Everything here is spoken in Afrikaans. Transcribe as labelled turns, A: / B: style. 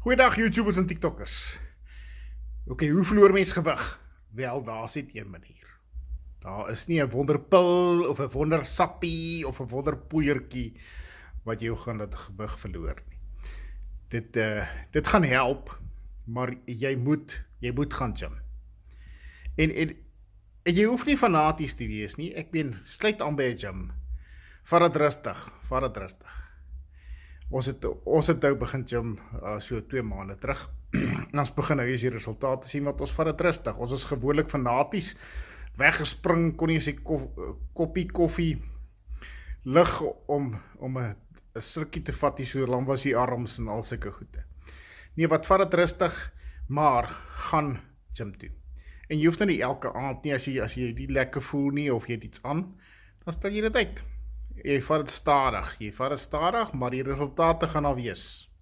A: Goeiedag YouTubers en TikTokkers. Oké, hoe verloor mens gewig? Wel, daar is net een manier. Daar is nie 'n wonderpil of 'n wondersappie of 'n wonderpoeiertjie wat jou gaan dat gewig verloor nie. Dit gaan help, maar jy moet gaan gym. En jy hoef nie fanaties te wees nie. Ek meen, sluit aan by 'n gym. Vat dit rustig. Ons het nou begin gym so 2 maande terug. En ons begin nou eens die resultate sien, wat ons vat dit rustig. Ons is gewoonlik fanaties weggespring, kon nie eens 'n koppie koffie lig om 'n slukkie te vat, so lang was die arms en al sulke goede. Nee, wat vat dit rustig, maar gaan gym toe. En jy hoef nou nie elke aand nie, as jy nie lekker voel nie, of jy het iets aan, dan stel jy dit uit. Jy vat dit stadig, maar die resultate gaan daar wees.